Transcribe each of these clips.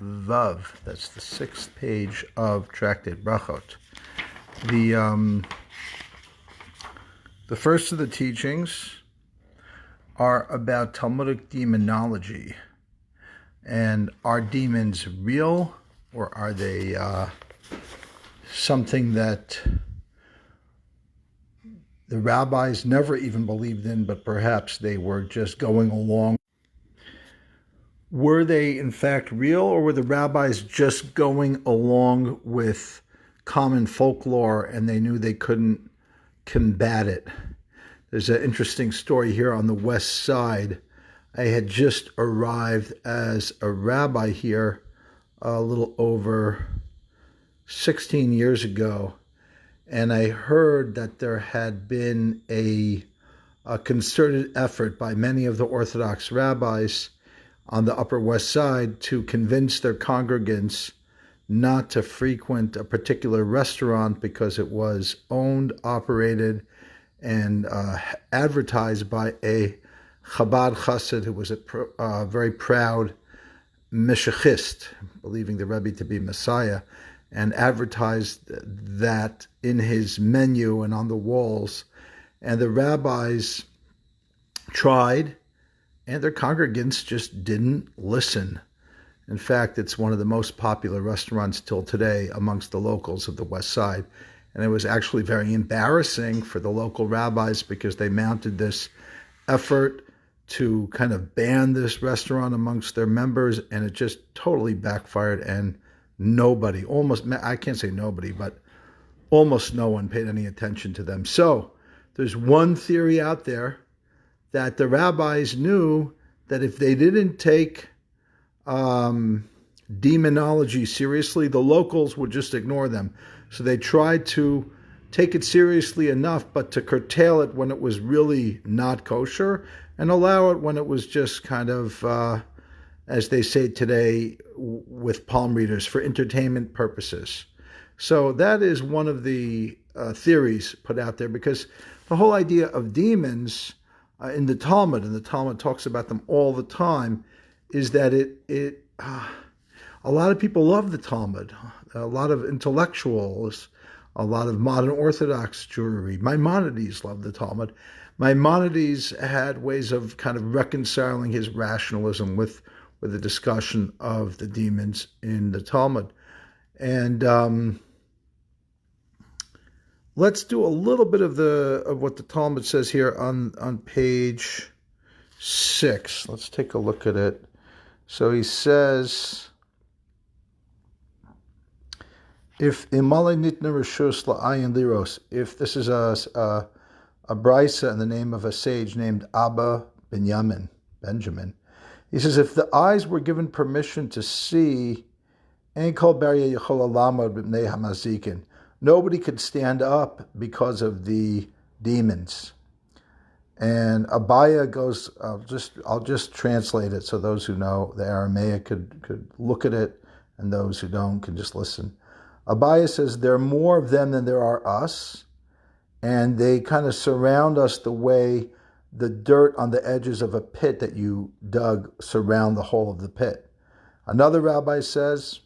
Vav. That's the 6th page of Tractate Brachos. The first of the teachings are about Talmudic demonology. And are demons real, or are they something that the rabbis never even believed in, but perhaps they were just going along? Were they in fact real, or were the rabbis just going along with common folklore and they knew they couldn't combat it? There's an interesting story here on the west side. I had just arrived as a rabbi here a little over 16 years ago, and I heard that there had been a concerted effort by many of the Orthodox rabbis on the Upper West Side to convince their congregants not to frequent a particular restaurant because it was owned, operated, and advertised by a Chabad Chassid who was a very proud Meshachist, believing the Rebbe to be Messiah, and advertised that in his menu and on the walls. And the rabbis tried, and their congregants just didn't listen. In fact, it's one of the most popular restaurants till today amongst the locals of the West Side. And it was actually very embarrassing for the local rabbis because they mounted this effort to kind of ban this restaurant amongst their members, and it just totally backfired, and nobody, I can't say nobody, but almost no one paid any attention to them. So there's one theory out there that the rabbis knew that if they didn't take demonology seriously, the locals would just ignore them. So they tried to take it seriously enough, but to curtail it when it was really not kosher, and allow it when it was just kind of, as they say today, with palm readers for entertainment purposes. So that is one of the theories put out there, because the whole idea of demons in the Talmud, and the Talmud talks about them all the time, is that a lot of people love the Talmud. A lot of intellectuals, a lot of modern Orthodox Jewry, Maimonides loved the Talmud. Maimonides had ways of kind of reconciling his rationalism with the discussion of the demons in the Talmud. And let's do a little bit of what the Talmud says here on page 6. Let's take a look at it. So he says, if imale nitna reshus la'ayin liros, if this is a brisa in the name of a sage named Abba Benjamin, he says, if the eyes were given permission to see, nobody could stand up because of the demons. And Abaya goes, I'll just translate it so those who know the Aramaic could look at it, and those who don't can just listen. Abaya says, there are more of them than there are us, and they kind of surround us the way the dirt on the edges of a pit that you dug surround the whole of the pit. Another rabbi says,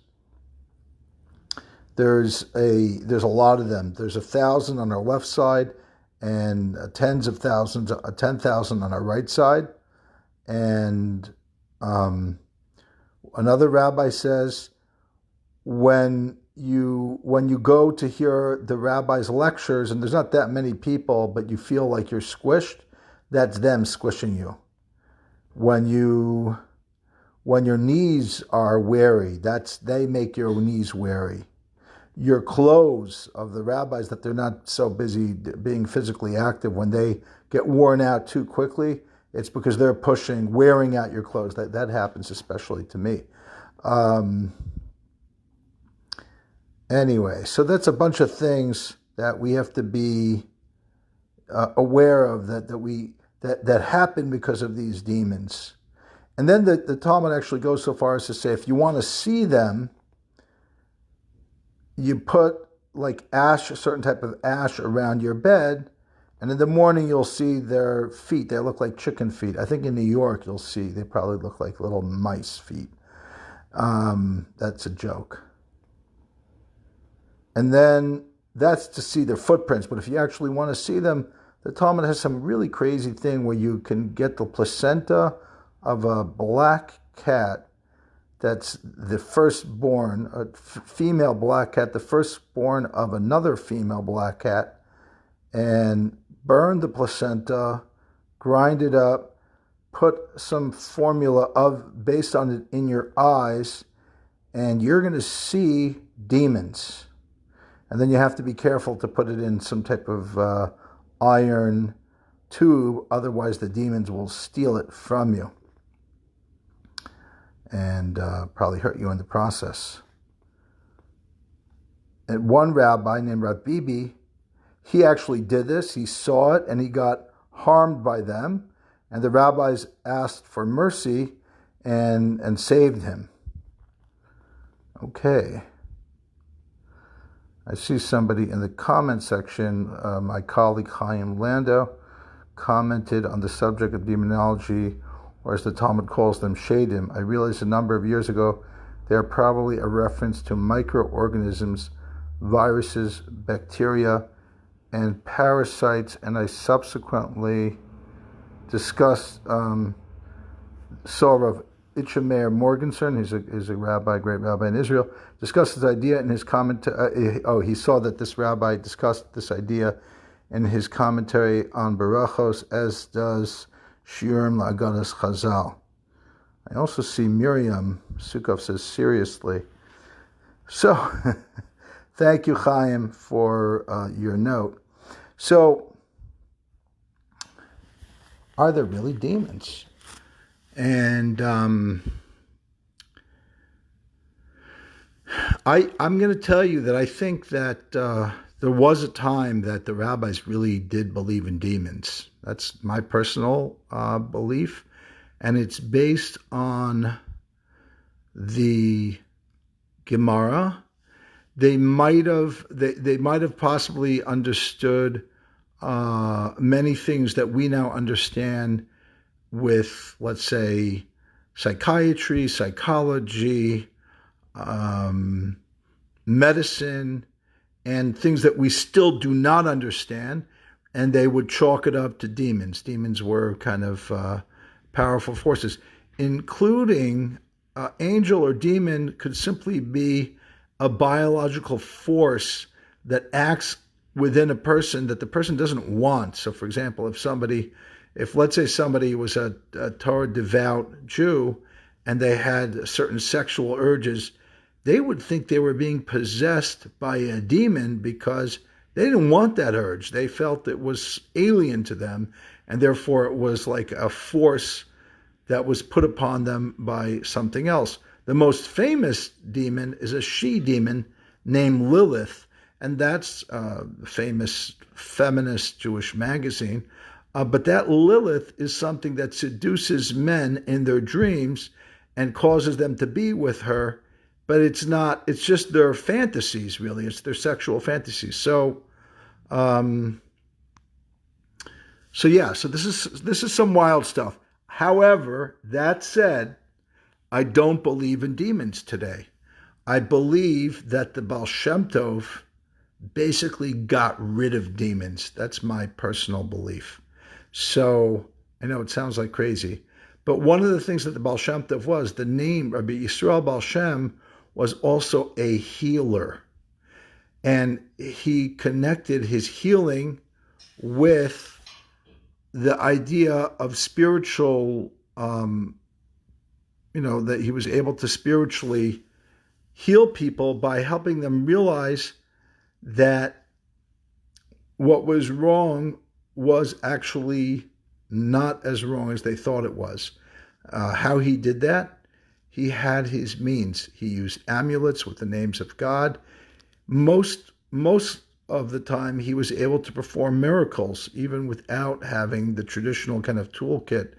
there's a lot of them. There's 1,000 on our left side, and tens of thousands, 10,000 on our right side. And another rabbi says, when you go to hear the rabbi's lectures, and there's not that many people, but you feel like you're squished, that's them squishing you. When your knees are weary, they make your knees weary. Your clothes of the rabbis, that they're not so busy being physically active, when they get worn out too quickly, it's because they're wearing out your clothes. That happens especially to me. Anyway, so that's a bunch of things that we have to be aware of that happen because of these demons. And then the Talmud actually goes so far as to say, if you want to see them, you put like ash, a certain type of ash around your bed, and in the morning you'll see their feet. They look like chicken feet. I think in New York you'll see they probably look like little mice feet. That's a joke. And then that's to see their footprints. But if you actually want to see them, the Talmud has some really crazy thing where you can get the placenta of a black cat that's the firstborn, a female black cat, the firstborn of another female black cat, and burn the placenta, grind it up, put some formula based on it in your eyes, and you're going to see demons. And then you have to be careful to put it in some type of iron tube, otherwise the demons will steal it from you and probably hurt you in the process. And one rabbi named Rav Bibi, he actually did this. He saw it and he got harmed by them. And the rabbis asked for mercy and saved him. Okay. I see somebody in the comment section, my colleague Chaim Landau, commented on the subject of demonology, or as the Talmud calls them, shadim. I realized a number of years ago they are probably a reference to microorganisms, viruses, bacteria, and parasites, and I subsequently discussed Sorav Itchamer Morgenstern, he's a rabbi, great rabbi in Israel, discussed this idea in his commentary. He saw that this rabbi discussed this idea in his commentary on Brachos, as does Shiurim La'agadas Chazal. I also see Miriam Sukov says, seriously. So, thank you, Chaim, for your note. So, are there really demons? And I'm going to tell you that I think that there was a time that the rabbis really did believe in demons. That's my personal belief, and it's based on the Gemara. They might have possibly understood many things that we now understand with, let's say, psychiatry, psychology, medicine, and things that we still do not understand, and they would chalk it up to demons. Demons were kind of powerful forces, including angel or demon could simply be a biological force that acts within a person that the person doesn't want. So, for example, if let's say somebody was a Torah devout Jew and they had certain sexual urges, they would think they were being possessed by a demon because they didn't want that urge. They felt it was alien to them, and therefore it was like a force that was put upon them by something else. The most famous demon is a she-demon named Lilith, and that's a famous feminist Jewish magazine. But that Lilith is something that seduces men in their dreams and causes them to be with her, but it's just their fantasies, really. It's their sexual fantasies. So this is some wild stuff. However, that said, I don't believe in demons today. I believe that the Baal Shem Tov basically got rid of demons. That's my personal belief. So, I know it sounds like crazy, but one of the things that the Baal Shem Tov was, the name Rabbi Yisrael Baal Shem was also a healer. And he connected his healing with the idea of spiritual, that he was able to spiritually heal people by helping them realize that what was wrong was actually not as wrong as they thought it was. How he did that? He had his means. He used amulets with the names of God. Most of the time, he was able to perform miracles, even without having the traditional kind of toolkit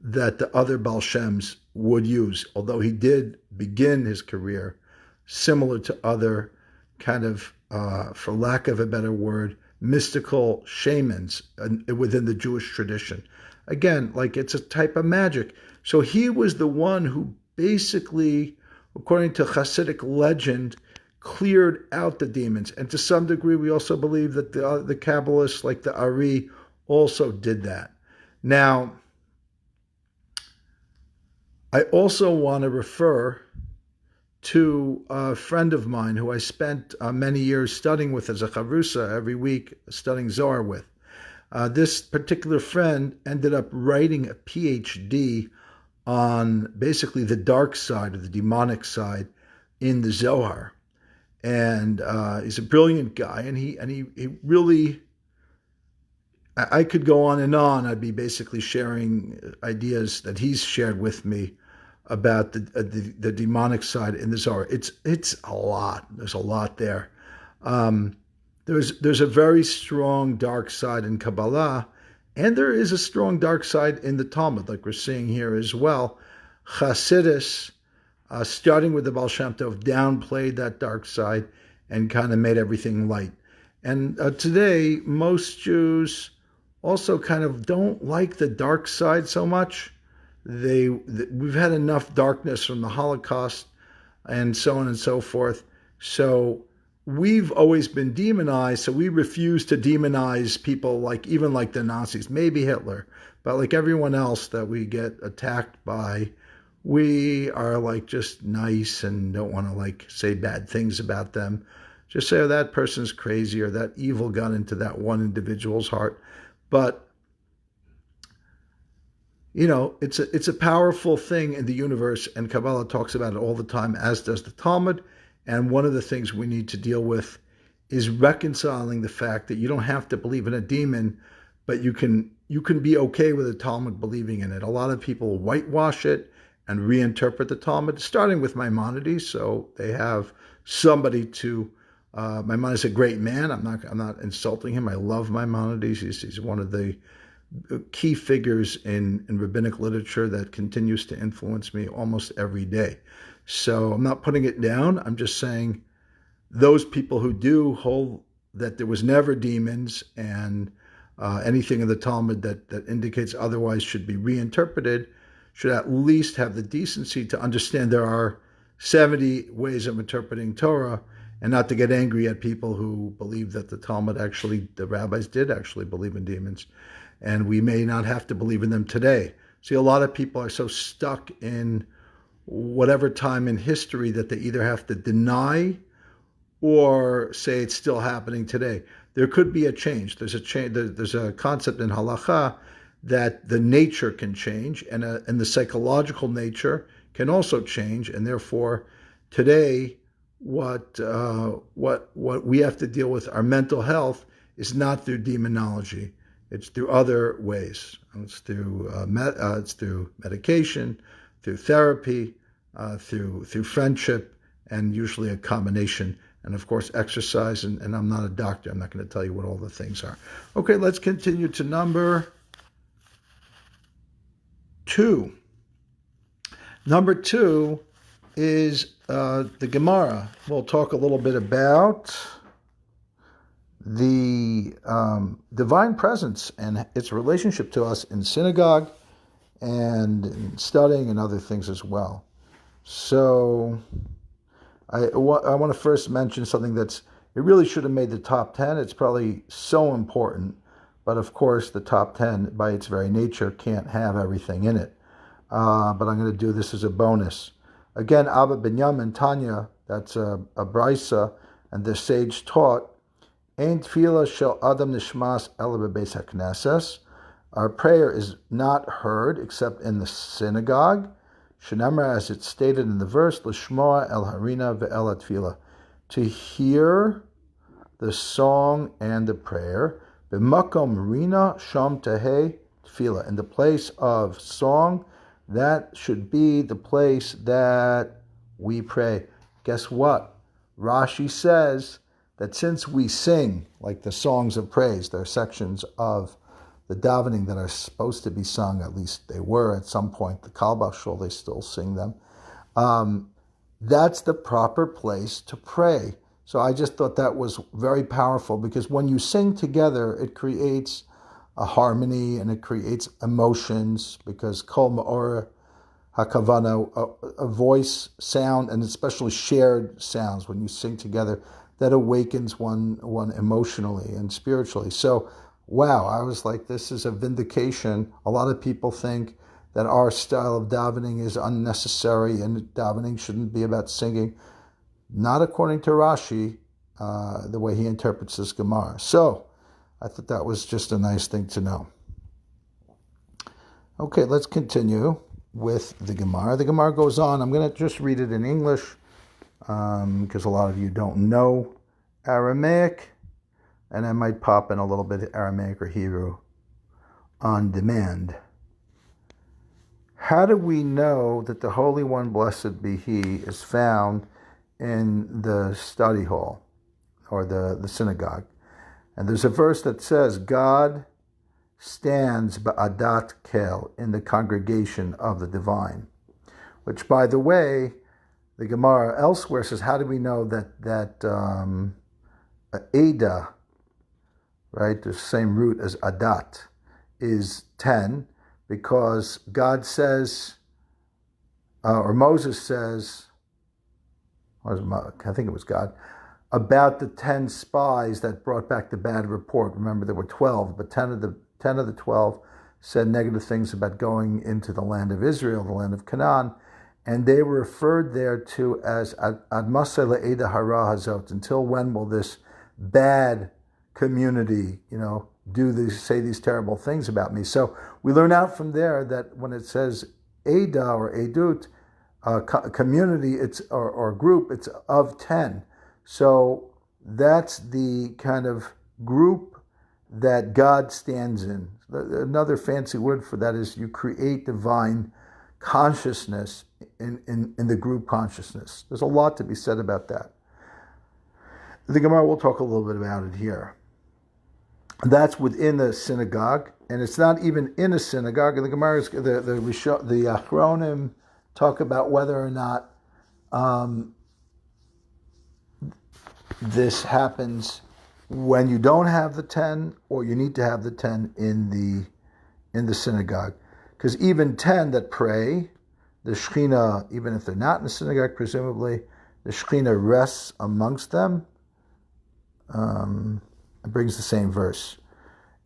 that the other Baal Shems would use, although he did begin his career similar to other kind of, for lack of a better word, mystical shamans within the Jewish tradition. Again, like it's a type of magic. So he was the one who basically according to Hasidic legend, cleared out the demons. And to some degree, we also believe that the Kabbalists, like the Ari, also did that. Now, I also want to refer to a friend of mine who I spent many years studying with as a chavrusa every week, studying Zohar with. This particular friend ended up writing a PhD on basically the dark side or the demonic side in the Zohar. And he's a brilliant guy, and he really, I could go on and on. I'd be basically sharing ideas that he's shared with me about the demonic side in the Zohar. It's a lot. There's a lot there. There's a very strong dark side in Kabbalah, and there is a strong dark side in the Talmud, like we're seeing here as well. Chassidus, starting with the Baal Shem Tov, downplayed that dark side and kind of made everything light. And today, most Jews also kind of don't like the dark side so much. We've had enough darkness from the Holocaust and so on and so forth. So we've always been demonized, so we refuse to demonize people even like the Nazis, maybe Hitler, but like everyone else that we get attacked by, we are like just nice and don't want to like say bad things about them. Just say, oh, that person's crazy, or that evil got into that one individual's heart. But it's a powerful thing in the universe, and Kabbalah talks about it all the time, as does the Talmud. And one of the things we need to deal with is reconciling the fact that you don't have to believe in a demon, but you can be okay with the Talmud believing in it. A lot of people whitewash it and reinterpret the Talmud, starting with Maimonides. So they have somebody to. Maimonides is a great man. I'm not insulting him. I love Maimonides. He's one of the key figures in rabbinic literature that continues to influence me almost every day. So I'm not putting it down. I'm just saying those people who do hold that there was never demons, and anything in the Talmud that indicates otherwise should be reinterpreted, should at least have the decency to understand there are 70 ways of interpreting Torah, and not to get angry at people who believe that the rabbis did actually believe in demons. And we may not have to believe in them today. See, a lot of people are so stuck in whatever time in history that they either have to deny or say it's still happening today. There could be a change. There's a concept in halacha that the nature can change, and the psychological nature can also change, and therefore today what we have to deal with, our mental health, is not through demonology. It's through other ways. It's through medication, through therapy, through friendship, and usually a combination. And of course, exercise. And I'm not a doctor. I'm not going to tell you what all the things are. Okay, let's continue to number 2. Number 2 is the Gemara. We'll talk a little bit about the divine presence and its relationship to us in synagogue and in studying and other things as well. So I want to first mention something it really should have made the top 10. It's probably so important, but of course the top 10 by its very nature can't have everything in it. But I'm going to do this as a bonus. Again, Abba Binyamin Tanya, that's a brisa, and the sage taught, Ein tefillah shel adam nishmas ela bebeis hakneses. Our prayer is not heard except in the synagogue. Shenamar, as it's stated in the verse, Lishmoa el harina ve'el tefillah, to hear the song and the prayer. B'makom rina sham tehei tefillah, in the place of song, that should be the place that we pray. Guess what? Rashi says that since we sing, like the songs of praise, there are sections of the davening that are supposed to be sung, at least they were at some point, the Carlebach Shul, they still sing them. That's the proper place to pray. So I just thought that was very powerful, because when you sing together, it creates a harmony and it creates emotions, because Kol Ma'or hakavana, a voice, sound, and especially shared sounds when you sing together, that awakens one emotionally and spiritually. So, wow, I was like, this is a vindication. A lot of people think that our style of davening is unnecessary and davening shouldn't be about singing. Not according to Rashi, the way he interprets this Gemara. So, I thought that was just a nice thing to know. Okay, let's continue with the Gemara. The Gemara goes on. I'm going to just read it in English because a lot of you don't know Aramaic, and I might pop in a little bit of Aramaic or Hebrew on demand. How do we know that the Holy One, blessed be He, is found in the study hall or the synagogue? And there's a verse that says, God stands ba'adat kel, in the congregation of the divine, which, by the way, the Gemara elsewhere says, how do we know that Ada, right, the same root as adat, is 10, because God says, or Moses says, I think it was God, about the 10 spies that brought back the bad report. Remember, there were 12, but 10 of the 12 said negative things about going into the land of Israel, the land of Canaan, and they were referred there to as Ad Maseh Le'eda Hara Hazot. Until when will this bad community, say these terrible things about me? So we learn out from there that when it says Eda or Edut, community, or group, it's of 10. So that's the kind of group that God stands in. Another fancy word for that is you create divine consciousness in the group consciousness. There's a lot to be said about that. The Gemara will talk a little bit about it here. That's within the synagogue, and it's not even in a synagogue. And the Gemara, the Achronim talk about whether or not this happens when you don't have the 10, or you need to have the 10 in the synagogue. Because even 10 that pray, the Shekinah, even if they're not in the synagogue, presumably, the Shekinah rests amongst them. It brings the same verse.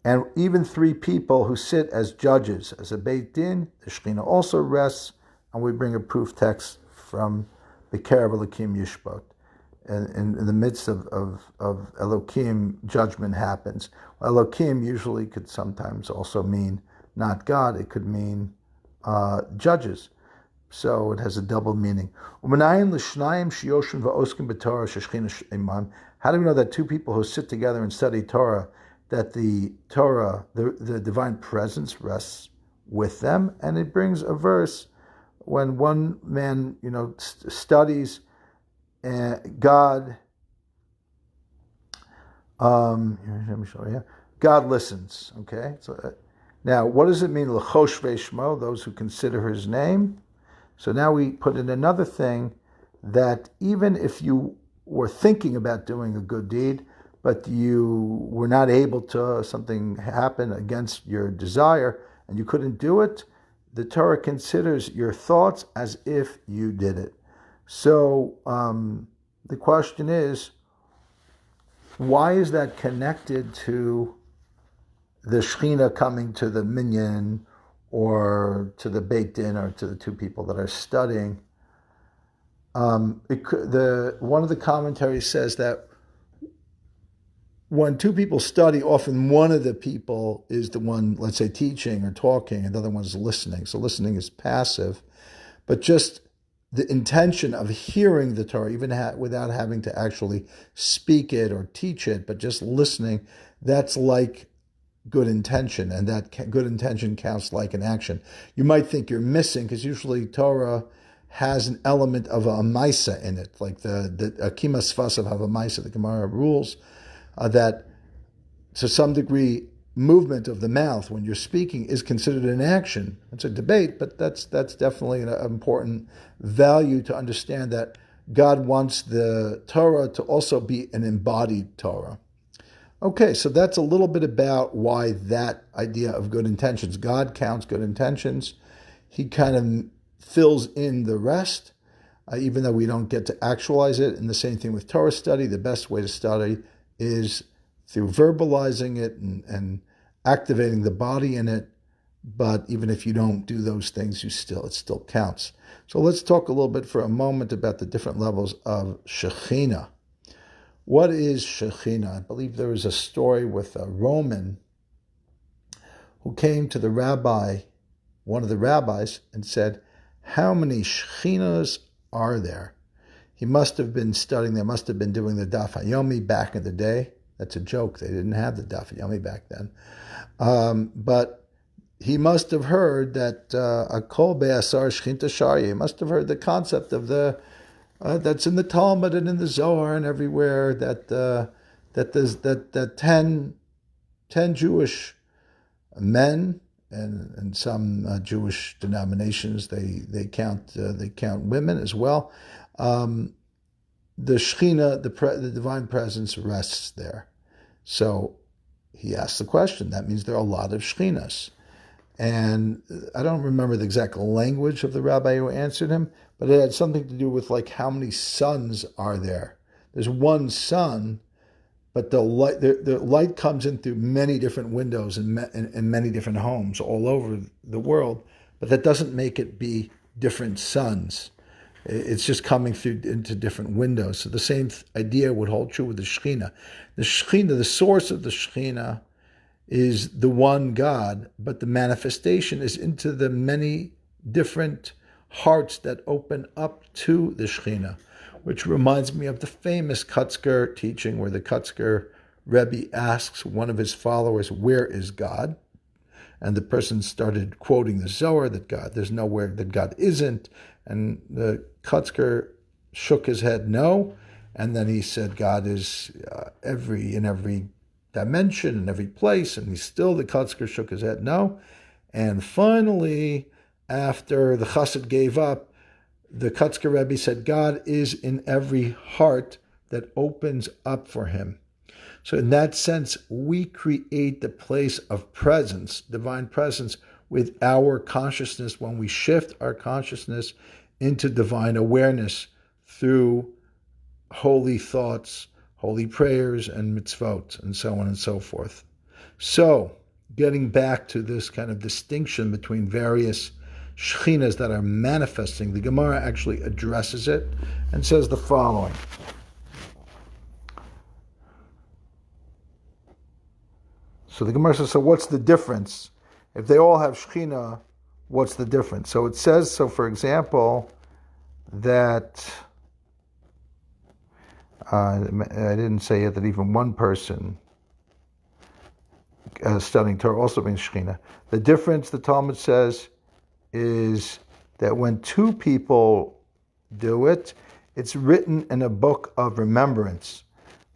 And even 3 people who sit as judges, as a Beit Din, the Shekinah also rests, and we bring a proof text from the Bekerev Elokim Yishpot. In the midst of Elokim, judgment happens. Well, Elokim usually could sometimes also mean not God. It could mean judges. So it has a double meaning. How do we know that 2 people who sit together and study Torah, that the Torah, the divine presence rests with them? And it brings a verse when one man, studies God. Let me show you. God listens. Okay. So now, what does it mean? L'chosh ve'shmo, those who consider His name. So now we put in another thing, that even if you were thinking about doing a good deed, but you were not able to, something happened against your desire, and you couldn't do it, the Torah considers your thoughts as if you did it. So the question is, why is that connected to the Shekinah coming to the minyan, or to the Beit Din, or to the 2 people that are studying? One of the commentaries says that when 2 people study, often one of the people is the one, let's say, teaching or talking, and the other one is listening. So listening is passive, but just the intention of hearing the Torah, even without having to actually speak it or teach it, but just listening, that's like good intention, and that good intention counts like an action. You might think you're missing, because usually Torah has an element of a maisa in it, like the akima svasav have a maisa. The Gemara rules that to some degree, movement of the mouth when you're speaking is considered an action. It's a debate, but that's definitely an important value to understand, that God wants the Torah to also be an embodied Torah. Okay, so that's a little bit about why that idea of good intentions. God counts good intentions. He kind of fills in the rest, even though we don't get to actualize it. And the same thing with Torah study. The best way to study is through verbalizing it and activating the body in it. But even if you don't do those things, it still counts. So let's talk a little bit for a moment about the different levels of Shekinah. What is Shekinah? I believe there was a story with a Roman who came to the rabbi, one of the rabbis, and said, how many Shekinahs are there? He must have been studying, they must have been doing the Daf HaYomi back in the day. That's a joke. They didn't have the Daf HaYomi back then. But he must have heard that a kol be'asar shchinta sharya. He must have heard the concept of the that's in the Talmud and in the Zohar and everywhere that 10 Jewish men and some Jewish denominations they count women as well. The Shekinah, the divine presence rests there. So he asked the question. That means there are a lot of Shekinahs. And I don't remember the exact language of the rabbi who answered him, but it had something to do with like how many suns are there. There's one sun, but the light comes in through many different windows in many different homes all over the world, but that doesn't make it be different suns. It's just coming through into different windows. So the same idea would hold true with the Shekinah. The Shekinah, the source of the Shekinah, is the one God, but the manifestation is into the many different hearts that open up to the Shekinah, which reminds me of the famous Kotzker teaching where the Kotzker Rebbe asks one of his followers, where is God? And the person started quoting the Zohar that there's nowhere that God isn't. And the Kotzker shook his head no. And then he said, God is in every dimension, in every place. And the Kotzker shook his head no. And finally, after the Chassid gave up, the Kotzker Rebbe said, God is in every heart that opens up for him. So in that sense, we create the place of presence, divine presence, with our consciousness when we shift our consciousness into divine awareness through holy thoughts, holy prayers, and mitzvot, and so on and so forth. So, getting back to this kind of distinction between various Shekhinahs that are manifesting, the Gemara actually addresses it and says the following. So the Gemara says, so what's the difference? If they all have Shekinah, what's the difference? So it says, for example, that, I didn't say yet that even one person studying Torah also means Shekinah. The difference, the Talmud says, is that when two people do it, it's written in a book of remembrance.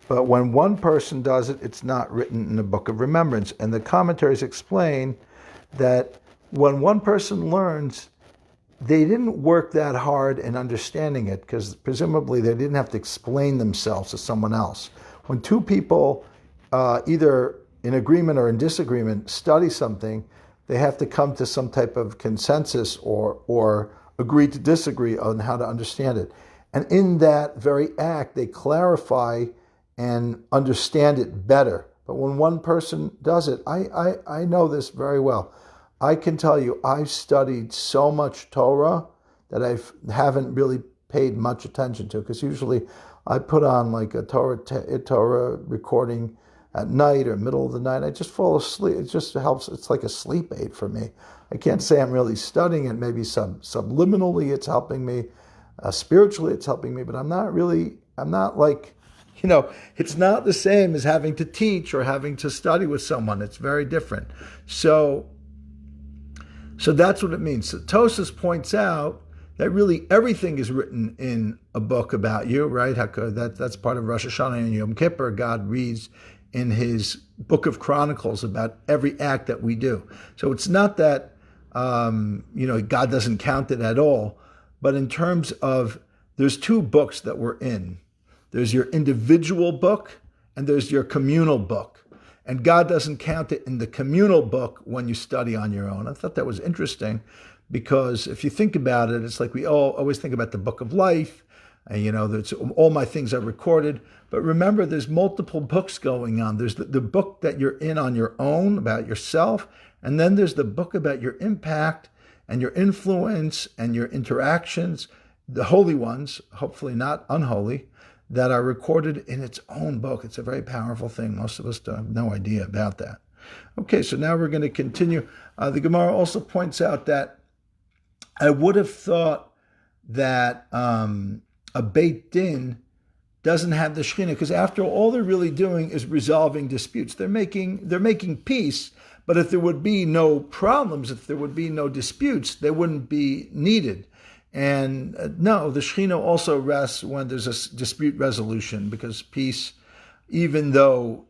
But when one person does it, it's not written in a book of remembrance. And the commentaries explain that when one person learns, they didn't work that hard in understanding it because presumably they didn't have to explain themselves to someone else. When two people, either in agreement or in disagreement, study something, they have to come to some type of consensus or agree to disagree on how to understand it. And in that very act, they clarify and understand it better. But when one person does it, I know this very well. I can tell you, I've studied so much Torah that I haven't really paid much attention to, because usually I put on like a Torah recording at night or middle of the night. I just fall asleep. It just helps. It's like a sleep aid for me. I can't say I'm really studying it. Maybe subliminally it's helping me. Spiritually it's helping me, but I'm not like, it's not the same as having to teach or having to study with someone. It's very different. So that's what it means. So Tosas points out that really everything is written in a book about you, right? That's part of Rosh Hashanah and Yom Kippur. God reads in his book of Chronicles about every act that we do. So it's not that, God doesn't count it at all. But in terms of, there's two books that we're in. There's your individual book and there's your communal book. And God doesn't count it in the communal book when you study on your own. I thought that was interesting because if you think about it, it's like we all always think about the book of life, and that's all my things are recorded. But remember, there's multiple books going on. There's the book that you're in on your own about yourself, and then there's the book about your impact and your influence and your interactions, the holy ones, hopefully not unholy, that are recorded in its own book. It's a very powerful thing. Most of us don't have no idea about that. Okay, so now we're going to continue. The Gemara also points out that I would have thought that a Beit Din doesn't have the Shekinah, because after all they're really doing is resolving disputes. They're making peace, but if there would be no problems, if there would be no disputes, they wouldn't be needed. And no, the Shekinah also rests when there's a dispute resolution, because peace, even though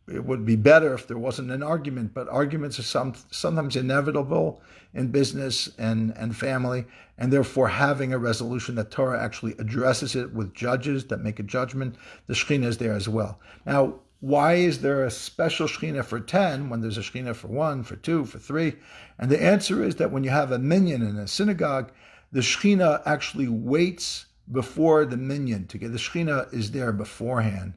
it would be better if there wasn't an argument, but arguments are sometimes inevitable in business and family, and therefore having a resolution that Torah actually addresses it with judges that make a judgment, the Shekinah is there as well. Now, why is there a special Shekinah for 10 when there's a Shekinah for 1, for 2, for 3? And the answer is that when you have a minyan in a synagogue, the Shekinah actually waits before the minyan. The Shekinah is there beforehand.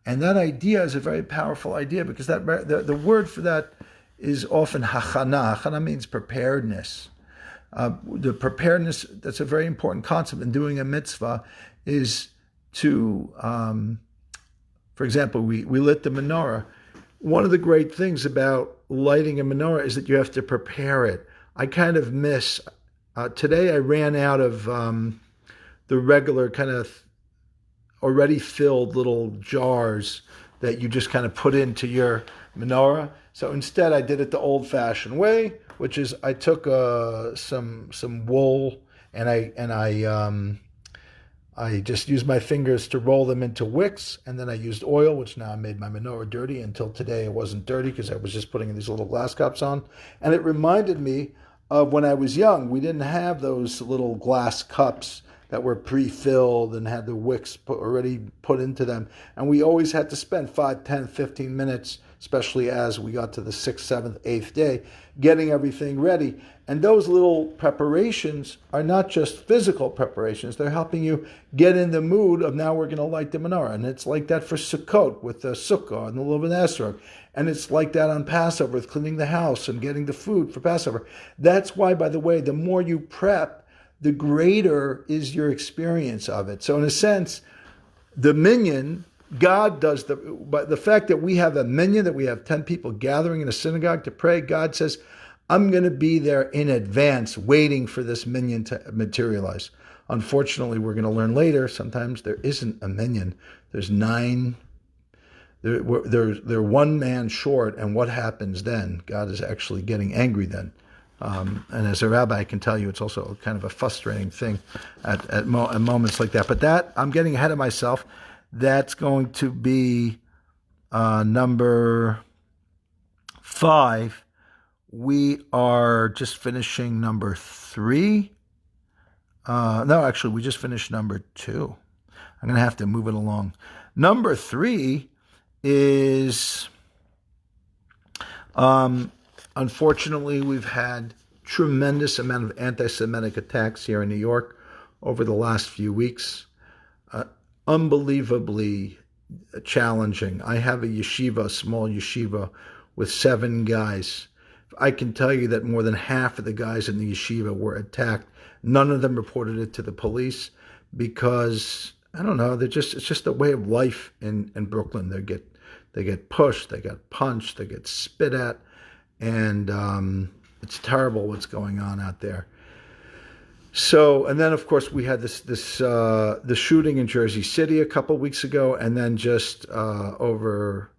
And that idea is a very powerful idea, because the word for that is often hachana. Hachana means preparedness. The preparedness, that's a very important concept in doing a mitzvah, is to, for example, we lit the menorah. One of the great things about lighting a menorah is that you have to prepare it. I kind of miss, today I ran out of the regular kind of already filled little jars that you just kind of put into your menorah. So instead I did it the old-fashioned way, which is I took some wool and I just used my fingers to roll them into wicks, and then I used oil, which now made my menorah dirty. Until today it wasn't dirty because I was just putting these little glass cups on. And it reminded me of when I was young. We didn't have those little glass cups that were pre-filled and had the wicks already put into them. And we always had to spend 5, 10, 15 minutes, especially as we got to the 6th, 7th, 8th day, getting everything ready. And those little preparations are not just physical preparations. They're helping you get in the mood of, now we're going to light the menorah. And it's like that for Sukkot with the Sukkah and the Lulav and Esrog. And it's like that on Passover with cleaning the house and getting the food for Passover. That's why, by the way, the more you prep, the greater is your experience of it. So in a sense, the minyan, God does but the fact that we have a minyan, that we have 10 people gathering in a synagogue to pray, God says, I'm going to be there in advance waiting for this minyan to materialize. Unfortunately, we're going to learn later, sometimes there isn't a minyan. There's 9, they're one man short, and what happens then? God is actually getting angry then. And as a rabbi, I can tell you it's also kind of a frustrating thing at moments like that. But that, I'm getting ahead of myself. That's going to be number 5. We are just finishing number 3. No, actually, we just finished number 2. I'm going to have to move it along. Number 3 is... unfortunately, we've had tremendous amount of anti-Semitic attacks here in New York over the last few weeks. Unbelievably challenging. I have a small yeshiva with 7 guys. I can tell you that more than half of the guys in the yeshiva were attacked. None of them reported it to the police because, I don't know, it's just a way of life in Brooklyn. They get pushed, they get punched, they get spit at. And it's terrible what's going on out there. So, and then of course we had the shooting in Jersey City a couple weeks ago, and then just over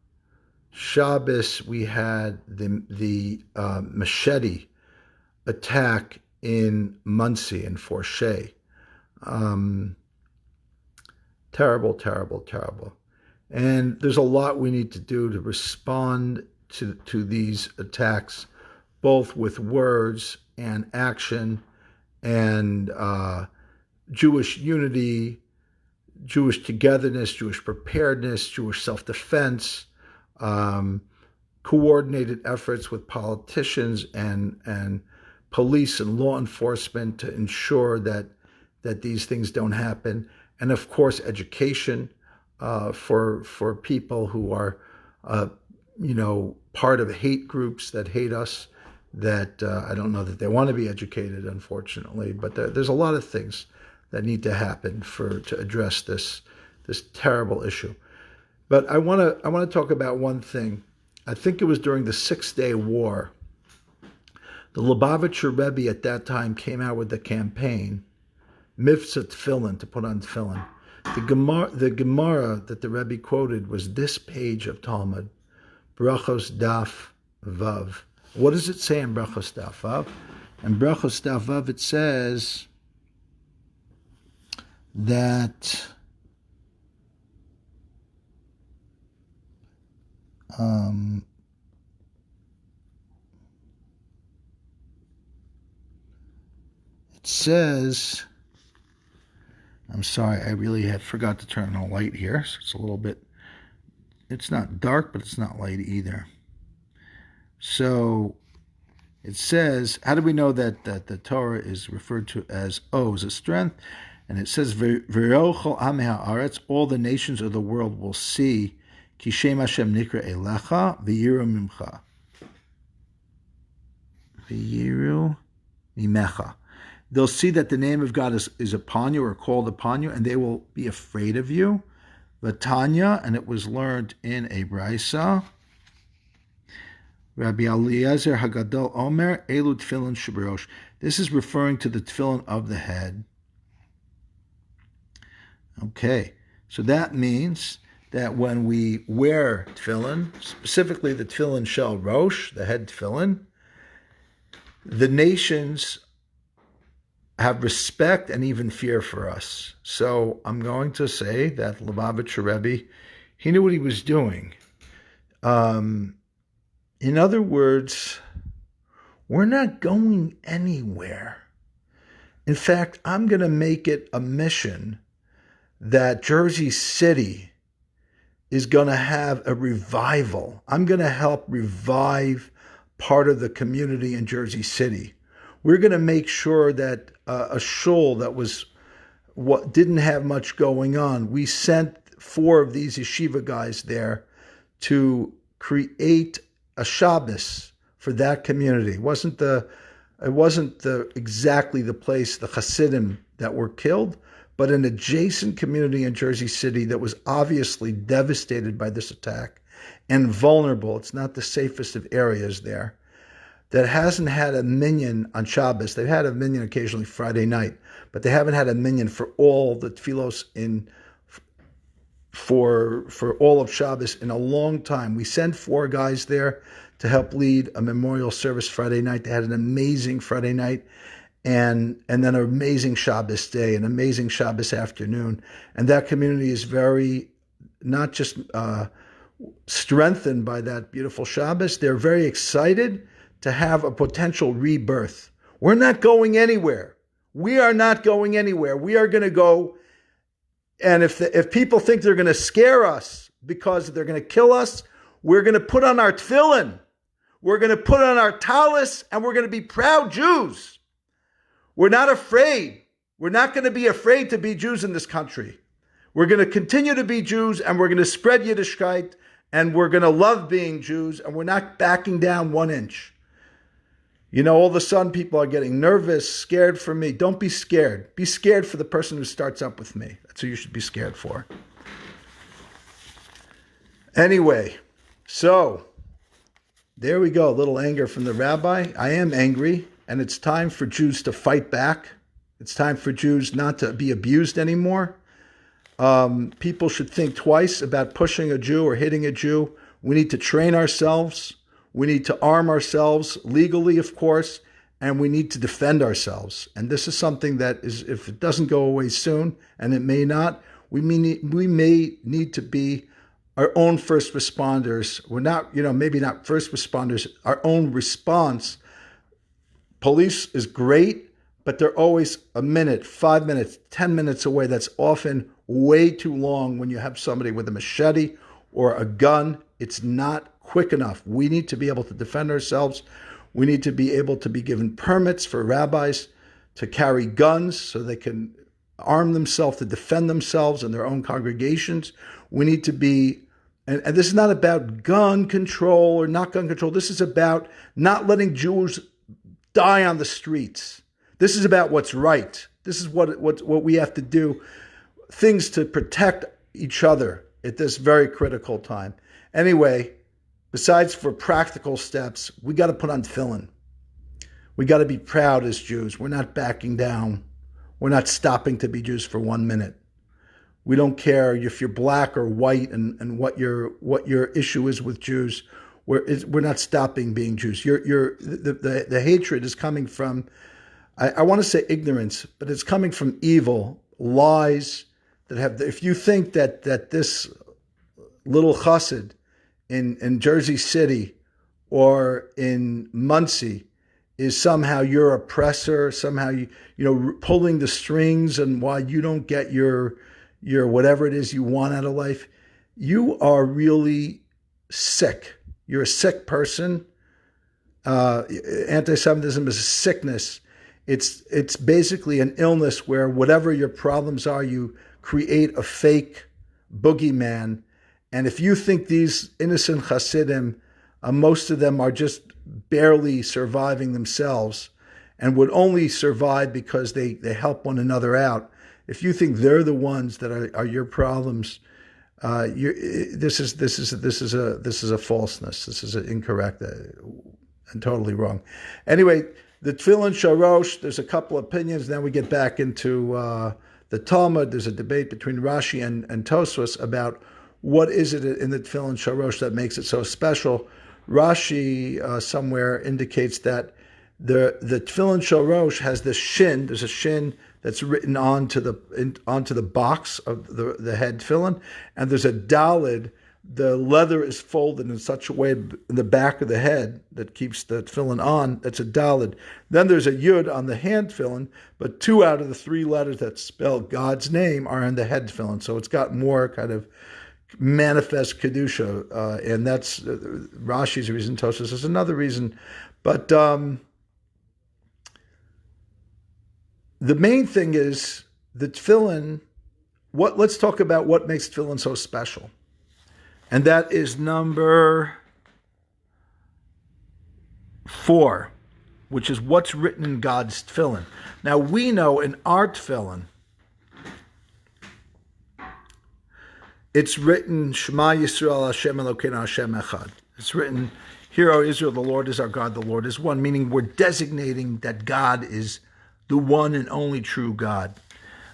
Shabbos we had the machete attack in Muncie and Forshey. Terrible, terrible, terrible. And there's a lot we need to do to respond to these attacks, both with words and action, and Jewish unity, Jewish togetherness, Jewish preparedness, Jewish self-defense, coordinated efforts with politicians and police and law enforcement to ensure that these things don't happen, and of course education for people who are part of hate groups that hate us, that I don't know that they want to be educated, unfortunately, but there's a lot of things that need to happen to address this terrible issue. But I want to talk about one thing. I think it was during the 6-Day War. The Lubavitcher Rebbe at that time came out with the campaign, Mivtza Tefillen, to put on tefillin. The Gemara that the Rebbe quoted was this page of Talmud, Brachos Daf Vav. What does it say in Brachos Daf Vav? In Brachos Daf Vav it says that it says, I'm sorry, I really had forgot to turn on a light here, so it's a little bit, it's not dark, but it's not light either. So it says, how do we know that the Torah is referred to as a strength? And it says, V'rochel amei haaretz, all the nations of the world will see, Ki Shem Hashem nikra elecha, v'yiru mimcha. V'yiru mimecha. They'll see that the name of God is upon you, or called upon you, and they will be afraid of you. Vatanya, and it was learned in a brisa. Rabbi Eliezer Hagadol Omer, Elu tefilin sheberosh. This is referring to the tefillin of the head. Okay, so that means that when we wear tefillin, specifically the tefillin shel rosh, the head tefillin, the nations have respect and even fear for us. So I'm going to say that Lubavitcher Rebbe, he knew what he was doing. In other words, we're not going anywhere. In fact, I'm going to make it a mission that Jersey City is going to have a revival. I'm going to help revive part of the community in Jersey City. We're going to make sure that a shul that didn't have much going on, we sent 4 of these yeshiva guys there to create a Shabbos for that community. It wasn't exactly the place, the Hasidim that were killed, but an adjacent community in Jersey City that was obviously devastated by this attack and vulnerable. It's not the safest of areas there. That hasn't had a minyan on Shabbos. They've had a minyan occasionally Friday night, but they haven't had a minyan for all the tefillos for all of Shabbos in a long time. We sent 4 guys there to help lead a memorial service Friday night. They had an amazing Friday night and then an amazing Shabbos day, an amazing Shabbos afternoon. And that community is very, not just strengthened by that beautiful Shabbos, they're very excited to have a potential rebirth. We're not going anywhere. We are not going anywhere. We are going to go, and if people think they're going to scare us because they're going to kill us, we're going to put on our tefillin. We're going to put on our talis, and we're going to be proud Jews. We're not afraid. We're not going to be afraid to be Jews in this country. We're going to continue to be Jews, and we're going to spread Yiddishkeit, and we're going to love being Jews, and we're not backing down 1 inch. All of a sudden people are getting nervous, scared for me. Don't be scared. Be scared for the person who starts up with me. That's who you should be scared for. Anyway, so there we go. A little anger from the rabbi. I am angry, and it's time for Jews to fight back. It's time for Jews not to be abused anymore. People should think twice about pushing a Jew or hitting a Jew. We need to train ourselves. We need to arm ourselves legally, of course, and we need to defend ourselves. And this is something that is, if it doesn't go away soon, and it may not, we may need to be our own first responders. We're not, maybe not first responders, our own response. Police is great, but they're always a minute, 5 minutes, 10 minutes away. That's often way too long when you have somebody with a machete or a gun. It's not quick enough. We need to be able to defend ourselves. We need to be able to be given permits for rabbis to carry guns so they can arm themselves to defend themselves and their own congregations. We need to be, and this is not about gun control or not gun control. This is about not letting Jews die on the streets. This is about what's right. This is what we have to do, things to protect each other at this very critical time. Anyway, besides for practical steps, we got to put on tefillen. We got to be proud as Jews. We're not backing down. We're not stopping to be Jews for 1 minute. We don't care if you're black or white and what your issue is with Jews. We're not stopping being Jews. The hatred is coming from, I want to say ignorance, but it's coming from evil, lies that have. If you think that this little chassid in Jersey City or in Muncie is somehow your oppressor, somehow you pulling the strings and why you don't get your whatever it is you want out of life, you are really sick. You're a sick person. Anti-Semitism is a sickness. It's basically an illness where whatever your problems are, you create a fake boogeyman. And if you think these innocent Hasidim, most of them are just barely surviving themselves and would only survive because they help one another out. If you think they're the ones that are your problems, this is a falseness. This is incorrect and totally wrong. Anyway, the tefilin shorosh. There's a couple opinions. Then we get back into the Talmud. There's a debate between Rashi and Tosfos about what is it in the tefilin shorosh that makes it so special. Rashi somewhere indicates that the tefilin shorosh has this shin. There's a shin that's written onto the box of the head tefillin, and there's a dalid. The leather is folded in such a way in the back of the head that keeps the tefillin on. That's a dalid. Then there's a yud on the hand tefillin, but 2 out of the 3 letters that spell God's name are in the head tefillin. So it's got more kind of manifest kedusha, and that's Rashi's reason. Tosfos is another reason, but the main thing is the tefillin. Let's talk about what makes tefillin so special, and that is number 4, which is what's written in God's tefillin. Now we know in our tefillin, it's written, Shema Yisrael Hashem Elokeinu Hashem Echad. It's written, Hear, O Israel, the Lord is our God, the Lord is one, meaning we're designating that God is the one and only true God.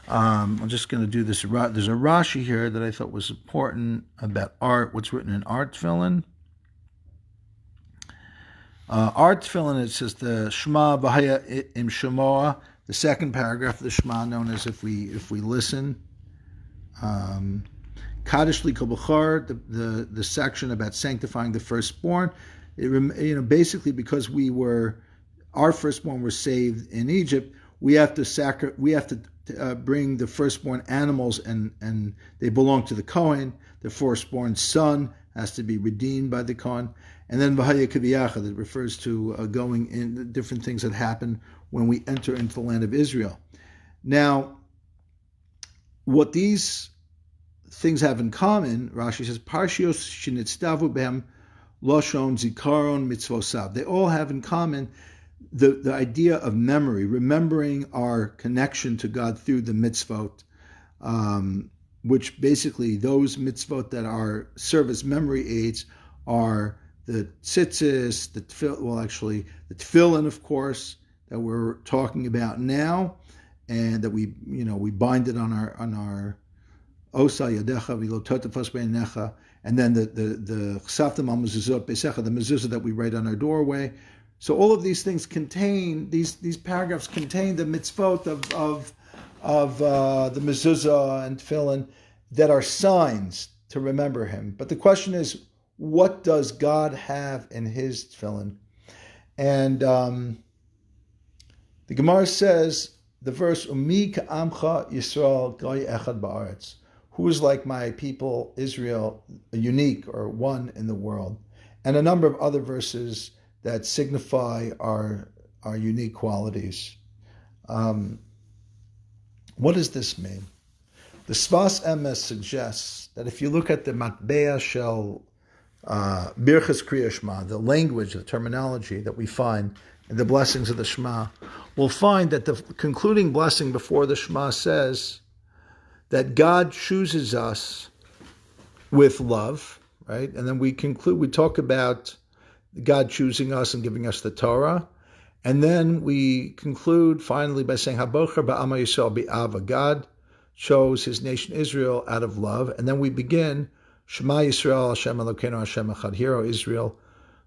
I'm just going to do this. There's a Rashi here that I thought was important about art, what's written in art tefillin. Art tefillin, it says the Shema V'haya im Shemoah, the second paragraph of the Shema, known as if we listen. Kaddish Li Kol B'chor, the section about sanctifying the firstborn. Basically because our firstborn were saved in Egypt, we have to bring the firstborn animals, and they belong to the Kohen. The firstborn son has to be redeemed by the Kohen. And then V'haya Kiviyachad, that refers to going in the different things that happen when we enter into the land of Israel. Now, what these things have in common, Rashi says, Parshios shenitztavu behem loshon zikaron mitzvosav. They all have in common the idea of memory, remembering our connection to God through the mitzvot, which basically those mitzvot that serve as memory aids are the tzitzis, the tefillen, of course, that we're talking about now, and that we bind it on our osa yadecha v'lo totafas beinecha, and then the chsaftim al mezuzot beisecha, the mezuzah that we write on our doorway. So all of these things contain, these paragraphs contain the mitzvot of the mezuzah and tefillin that are signs to remember Him. But the question is, what does God have in His tefillin? And the Gemara says, the verse, Umi ka'amcha Yisrael goy echad ba'aretz. Who is like my people Israel, unique or one in the world? And a number of other verses that signify our unique qualities. What does this mean? The Sfas Emes suggests that if you look at the Matbea Shel Birchas Kriya Shema, the language, the terminology that we find in the blessings of the Shema, we'll find that the concluding blessing before the Shema says that God chooses us with love, right? And then we talk about God choosing us and giving us the Torah. And then we conclude finally by saying, Habocher ba'ama Yisrael bi'ava. God chose his nation Israel out of love. And then we begin, Shema Yisrael, Hashem Elokeinu, Hashem Echad. Hear, O Israel,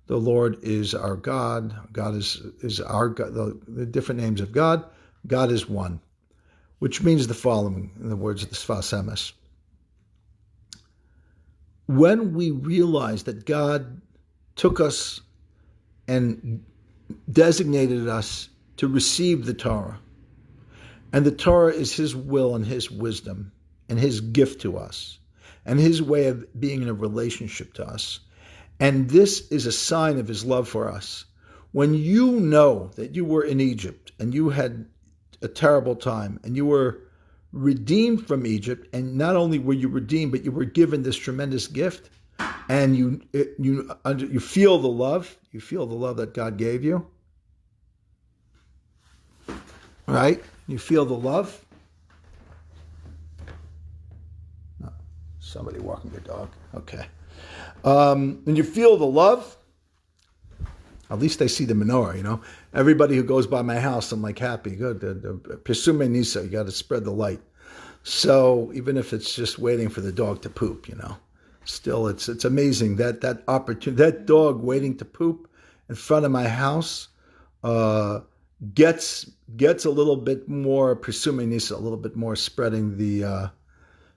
the Lord is our God. God is our God. The different names of God. God is one. Which means the following, in the words of the Sfas Emes. When we realize that God took us and designated us to receive the Torah, and the Torah is his will and his wisdom and his gift to us and his way of being in a relationship to us, and this is a sign of his love for us. When you know that you were in Egypt and you had a terrible time and you were redeemed from Egypt, and not only were you redeemed, but you were given this tremendous gift, and you feel the love. You feel the love that God gave you, right? You feel the love. No, somebody walking their dog. Okay. When you feel the love, at least I see the menorah, Everybody who goes by my house, I'm like happy. Good. Pesume Nisa, you got to spread the light. So even if it's just waiting for the dog to poop, still it's amazing that opportunity, that dog waiting to poop in front of my house gets a little bit more Pesume Nisa, a little bit more spreading the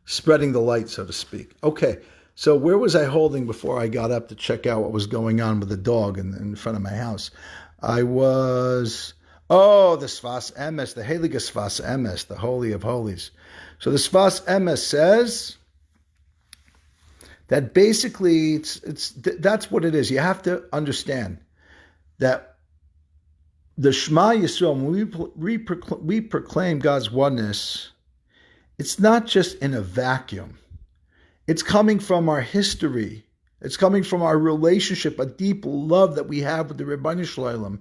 light, so to speak. Okay. So where was I holding before I got up to check out what was going on with the dog in front of my house? I was, the Sfas Emes, the Heilige Sfas Emes, the Holy of Holies. So the Sfas Emes says that basically that's what it is. You have to understand that the Shema Yisrael, when we proclaim God's oneness, it's not just in a vacuum. It's coming from our history. It's coming from our relationship, a deep love that we have with the Ribono Shel Olam.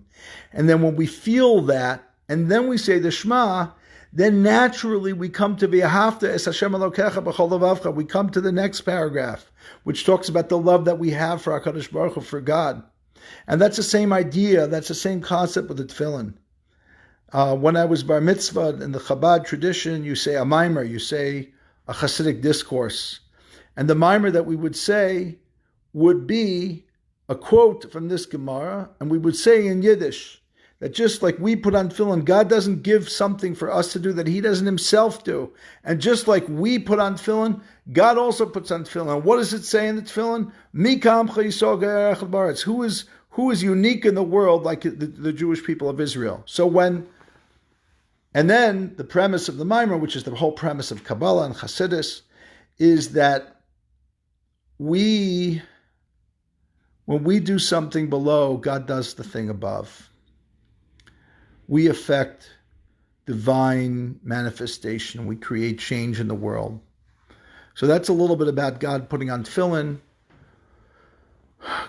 And then when we feel that, and then we say the Shema, then naturally we come to V'ahavta es Hashem Elokecha b'chol levavcha. We come to the next paragraph, which talks about the love that we have for HaKadosh Baruch Hu, for God. And that's the same idea, that's the same concept with the tefillin. When I was bar mitzvah in the Chabad tradition, you say a maimer, you say a Hasidic discourse. And the mimer that we would say would be a quote from this Gemara, and we would say in Yiddish that just like we put on tefillin, God doesn't give something for us to do that he doesn't himself do. And just like we put on tefillin, God also puts on tefillin. What does it say in the tefillin? Mi ka'amcha Yisrael ge'erech ba'aretz. Who is unique in the world like the Jewish people of Israel? And then the premise of the mimer, which is the whole premise of Kabbalah and Chassidus, is that when we do something below, God does the thing above. We affect divine manifestation. We create change in the world. So that's a little bit about God putting on tefillin.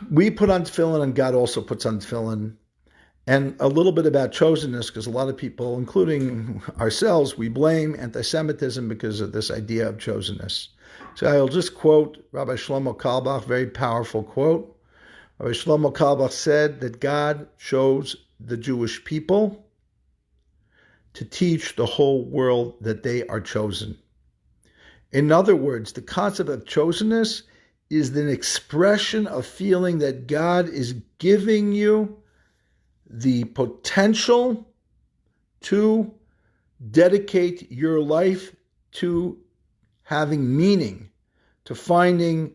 We put on tefillin and God also puts on tefillin. And a little bit about chosenness, because a lot of people, including ourselves, we blame anti-Semitism because of this idea of chosenness. So I'll just quote Rabbi Shlomo Carlebach, very powerful quote. Rabbi Shlomo Carlebach said that God chose the Jewish people to teach the whole world that they are chosen. In other words, the concept of chosenness is an expression of feeling that God is giving you the potential to dedicate your life to having meaning, to finding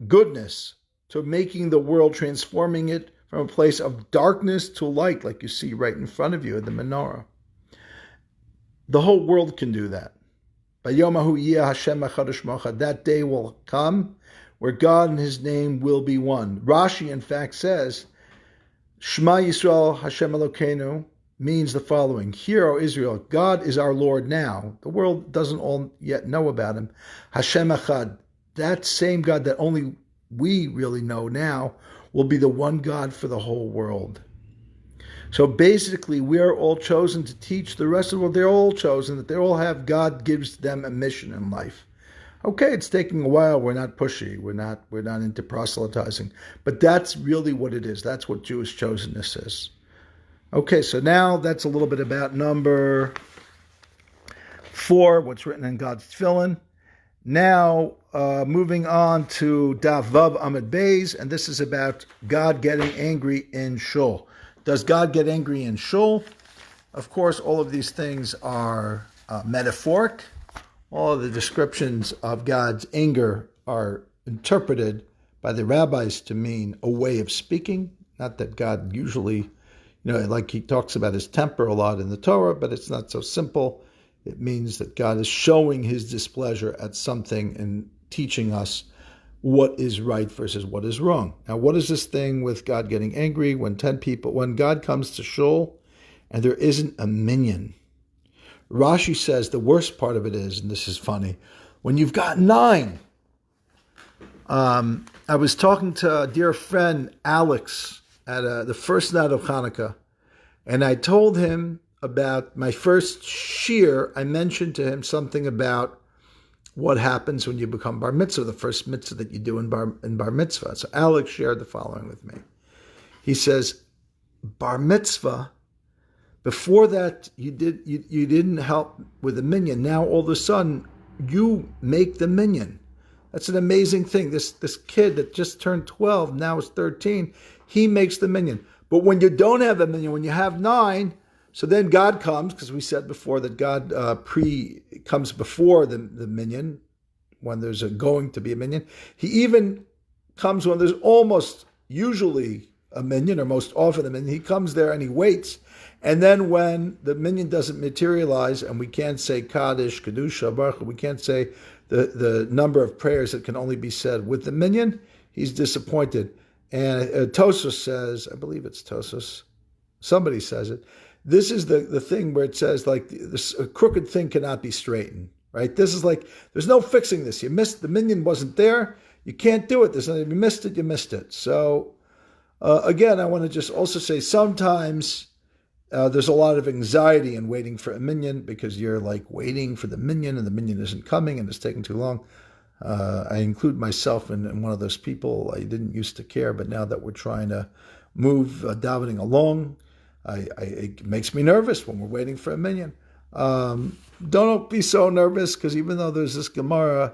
goodness, to making the world, transforming it from a place of darkness to light, like you see right in front of you at the menorah. The whole world can do that. Bayomahu yeh Hashem echad u'shmocha. That day will come where God and his name will be one. Rashi, in fact, says Shema Yisrael Hashem Elokeinu means the following. Hear, O Israel, God is our Lord now. The world doesn't all yet know about him. Hashem Echad, that same God that only we really know now, will be the one God for the whole world. So basically, we are all chosen to teach the rest of the world. They're all chosen, that they all have, God gives them a mission in life. Okay, it's taking a while. We're not pushy. We're not into proselytizing. But that's really what it is. That's what Jewish chosenness is. Okay, so now that's a little bit about number 4, what's written in God's Tefillen. Now, moving on to Daf Vav Amud Beis, and this is about God getting angry in Shul. Does God get angry in Shul? Of course, all of these things are metaphoric. All of the descriptions of God's anger are interpreted by the rabbis to mean a way of speaking. Not that God usually, like he talks about his temper a lot in the Torah, but it's not so simple. It means that God is showing his displeasure at something and teaching us what is right versus what is wrong. Now, what is this thing with God getting angry when God comes to Shul and there isn't a minyan? Rashi says the worst part of it is, and this is funny, when you've got 9. I was talking to a dear friend, Alex, at the first night of Hanukkah, and I told him about my first shir. I mentioned to him something about what happens when you become bar mitzvah, the first mitzvah that you do in bar mitzvah. So Alex shared the following with me. He says, bar mitzvah, before that you didn't help with the minyan. Now all of a sudden you make the minyan. That's an amazing thing. This kid that just turned 12, now is 13, he makes the minyan. But when you don't have a minyan, when you have 9, so then God comes, because we said before that God comes before the minyan, when there's going to be a minyan. He even comes when there's almost usually a minyan, or most often a minyan. He comes there and he waits. And then when the minyan doesn't materialize, and we can't say Kaddish, Kedusha, Baruch, we can't say the number of prayers that can only be said with the minyan, he's disappointed. And Tosos says, I believe it's Tosos, somebody says it, this is the thing where it says, like, this, a crooked thing cannot be straightened, right? This is like, there's no fixing this. You missed, the minyan wasn't there. You can't do it. There's nothing, you missed it, you missed it. So, again, I want to just also say sometimes there's a lot of anxiety in waiting for a minyan, because you're like waiting for the minyan and the minyan isn't coming and it's taking too long. I include myself in one of those people. I didn't used to care, but now that we're trying to move davening along, it makes me nervous when we're waiting for a minyan. Don't be so nervous, because even though there's this Gemara,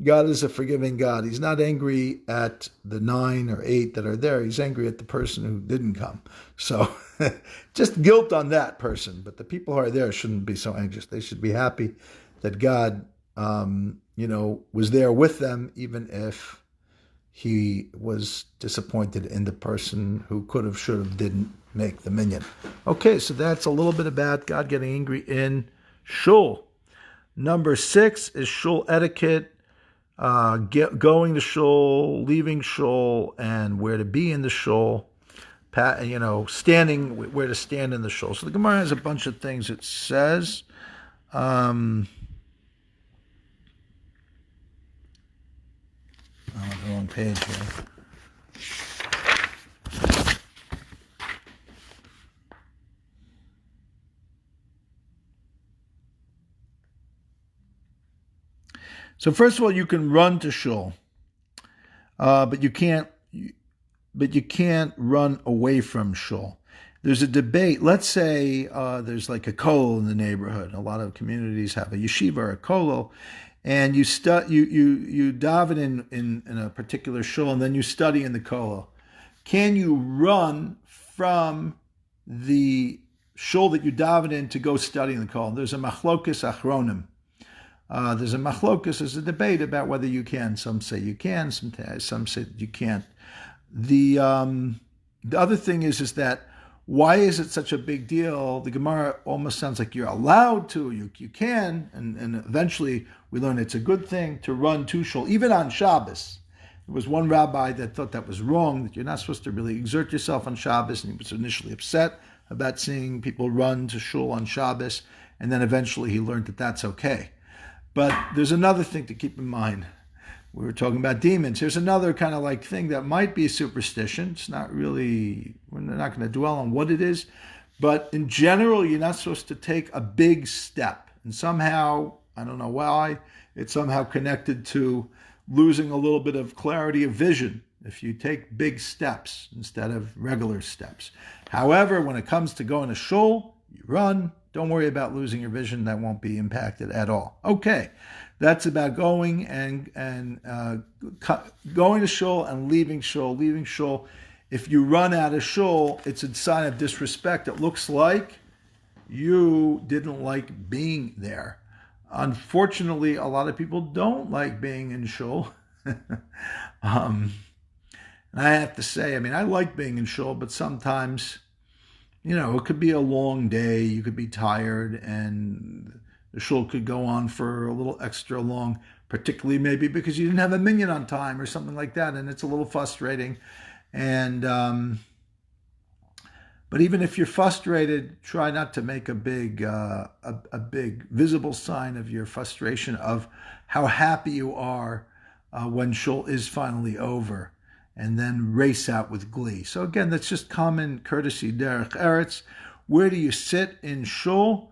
God is a forgiving God. He's not angry at the 9 or 8 that are there. He's angry at the person who didn't come. So just guilt on that person. But the people who are there shouldn't be so anxious. They should be happy that God, was there with them, even if he was disappointed in the person who could have, should have, didn't make the minyan. Okay, so that's a little bit about God getting angry in Shul. Number 6 is Shul etiquette, going to Shul, leaving Shul, and where to be in the Shul, standing, where to stand in the Shul. So the Gemara has a bunch of things it says. I'm on the wrong page here. So first of all, you can run to Shul, but you can't run away from Shul. There's a debate. Let's say there's like a kollel in the neighborhood. A lot of communities have a yeshiva or a kollel, and you daven in a particular shul, and then you study in the kollel. Can you run from the shul that you daven in to go study in the kollel? There's a machlokas achronim. There's a debate about whether you can. Some say you can, some say you can't. The other thing is that, why is it such a big deal? The Gemara almost sounds like you're allowed to, you can, and eventually we learn it's a good thing to run to Shul, even on Shabbos. There was one rabbi that thought that was wrong, that you're not supposed to really exert yourself on Shabbos, and he was initially upset about seeing people run to shul on Shabbos, and then eventually he learned that that's okay. But there's another thing to keep in mind. We were talking about demons. Here's another kind of like thing that might be a superstition. It's not really, we're not going to dwell on what it is, but in general, you're not supposed to take a big step. And somehow, I don't know why, it's somehow connected to losing a little bit of clarity of vision if you take big steps instead of regular steps. However, when it comes to going to shul, you run. Don't worry about losing your vision. That won't be impacted at all. Okay, that's about going going to shul and leaving shul. Leaving shul. If you run out of shul, it's a sign of disrespect. It looks like you didn't like being there. Unfortunately, a lot of people don't like being in shul. And I have to say, I mean, I like being in shul, but sometimes, it could be a long day. You could be tired, and the shul could go on for a little extra long, particularly maybe because you didn't have a minyan on time or something like that, and it's a little frustrating. And but even if you're frustrated, try not to make a big visible sign of your frustration, of how happy you are when shul is finally over, and then race out with glee. So again, that's just common courtesy, derech eretz. Where do you sit in shul?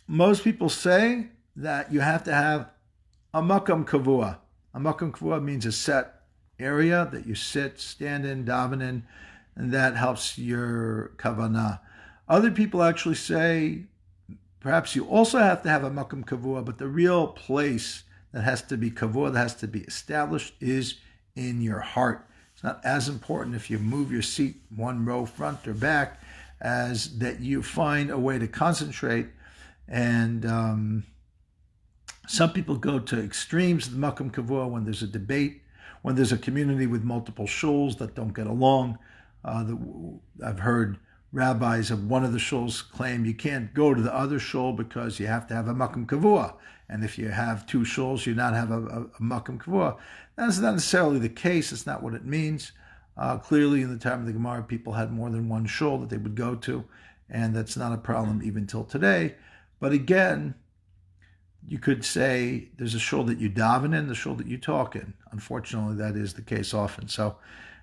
Most people say that you have to have a makam kavua. A makam kavua means a set area that you sit, stand in, daven in, and that helps your kavanah. Other people actually say perhaps you also have to have a makam kavua, but the real place that has to be kavua, that has to be established, is in your heart. It's not as important if you move your seat one row front or back as that you find a way to concentrate. And some people go to extremes of the makam kavua when there's a debate, when there's a community with multiple shuls that don't get along. I've heard rabbis of one of the shuls claim you can't go to the other shul because you have to have a makam kavua. And if you have two shuls, you not have a makam kavua. That's not necessarily the case. It's not what it means. Clearly, in the time of the Gemara, people had more than one shul that they would go to, and that's not a problem even till today. But again, you could say there's a shul that you daven in, the shul that you talk in. Unfortunately, that is the case often. So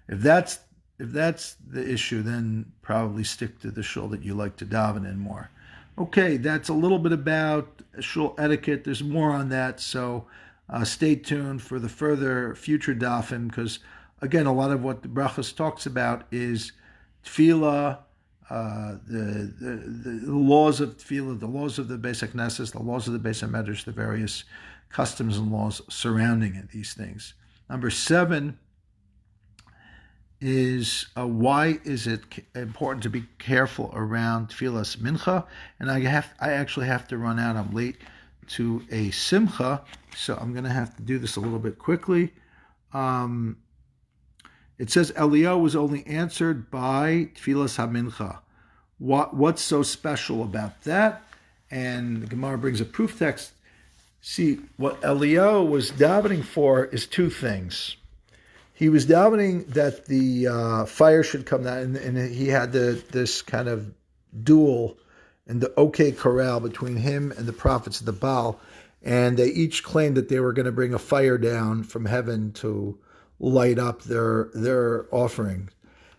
if that's the issue, then probably stick to the shul that you like to daven in more. Okay, that's a little bit about shul etiquette. There's more on that, so stay tuned for the further future dafim, because again, a lot of what the Brachos talks about is tefillah, the laws of tefillah, the laws of the Beis HaKnesses, the laws of the Beis HaMedrash, the various customs and laws surrounding it, these things. Number 7 is why is it important to be careful around tefillas mincha? And I actually have to run out. I'm late to a simcha, so I'm going to have to do this a little bit quickly. It says Eliyahu was only answered by tefillas hamincha. What's so special about that? And the Gemara brings a proof text. See, what Eliyahu was davening for is two things. He was davening that the fire should come down, and he had this kind of duel in the corral between him and the prophets of the Baal, and they each claimed that they were going to bring a fire down from heaven to light up their offering.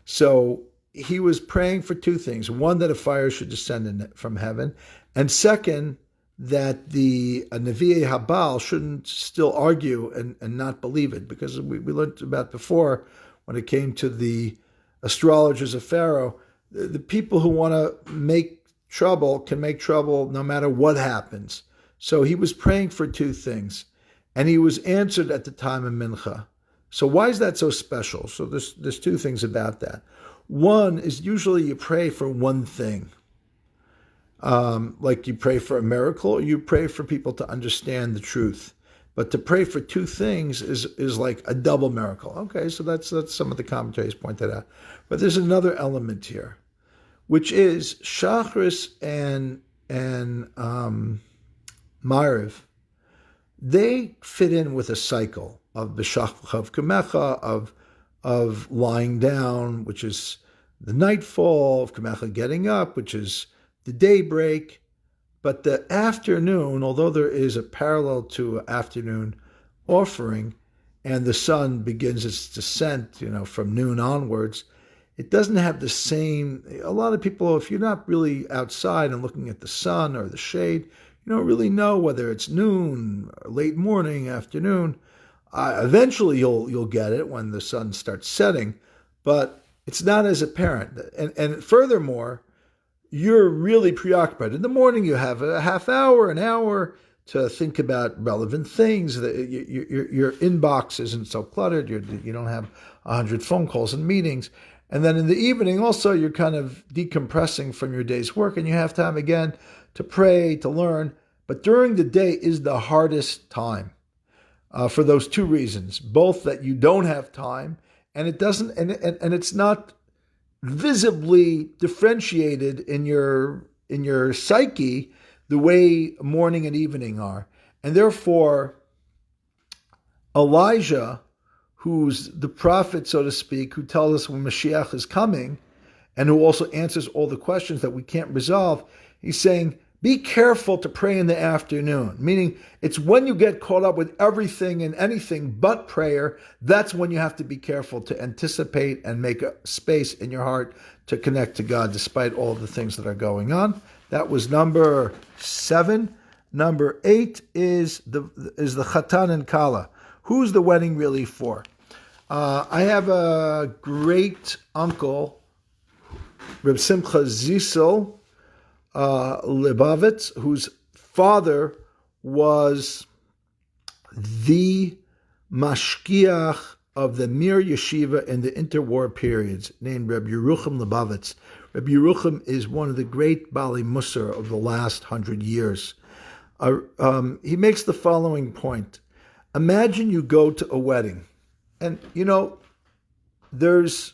So he was praying for two things. One, that a fire should descend from heaven, and second, that the Nevi'ei Habal shouldn't still argue and not believe it, because we learned about before when it came to the astrologers of Pharaoh, the people who want to make trouble can make trouble no matter what happens. So he was praying for two things, and he was answered at the time of Mincha. So why is that so special? So there's two things about that. One is usually you pray for one thing. Like you pray for a miracle, or you pray for people to understand the truth. But to pray for two things is like a double miracle. Okay, so that's some of the commentaries point that out. But there's another element here, which is Shachris and Ma'ariv. They fit in with a cycle. B'shachvachav Kamecha, of lying down, which is the nightfall, of Kamecha getting up, which is the daybreak. But the afternoon, although there is a parallel to afternoon offering, and the sun begins its descent, from noon onwards, it doesn't have the same. A lot of people, if you're not really outside and looking at the sun or the shade, you don't really know whether it's noon, late morning, afternoon. Eventually, you'll get it when the sun starts setting, but it's not as apparent. And furthermore, you're really preoccupied. In the morning, you have a half hour, an hour to think about relevant things. Your inbox isn't so cluttered. You don't have 100 phone calls and meetings. And then in the evening, also, you're kind of decompressing from your day's work, and you have time again to pray, to learn. But during the day is the hardest time for those two reasons: both that you don't have time, and it doesn't, and it's not visibly differentiated in your psyche the way morning and evening are. And therefore, Elijah, who's the prophet, so to speak, who tells us when Mashiach is coming, and who also answers all the questions that we can't resolve, he's saying, be careful to pray in the afternoon, meaning it's when you get caught up with everything and anything but prayer, that's when you have to be careful to anticipate and make a space in your heart to connect to God despite all the things that are going on. That was number 7. Number 8 is the Chassan and Kallah. Who's the wedding really for? I have a great uncle, Reb Simcha Zissel Lebovitz, whose father was the mashkiach of the Mir Yeshiva in the interwar periods, named Reb Yerucham Lebovitz. Reb Yerucham is one of the great Bali Musar of the last 100 years. He makes the following point. Imagine you go to a wedding, and there's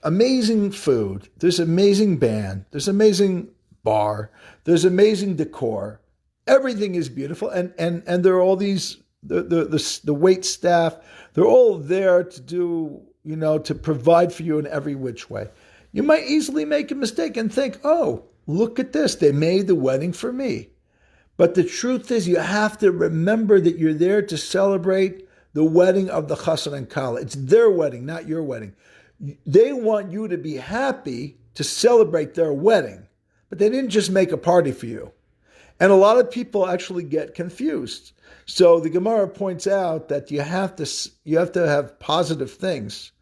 amazing food, there's amazing band, there's amazing bar, there's amazing decor. Everything is beautiful, and there are all these the wait staff. They're all there to do to provide for you in every which way. You might easily make a mistake and think, oh, look at this, they made the wedding for me. But the truth is, you have to remember that you're there to celebrate the wedding of the Chassan and Kallah. It's their wedding, not your wedding. They want you to be happy to celebrate their wedding, but they didn't just make a party for you. And a lot of people actually get confused. So the Gemara points out that you have to have positive things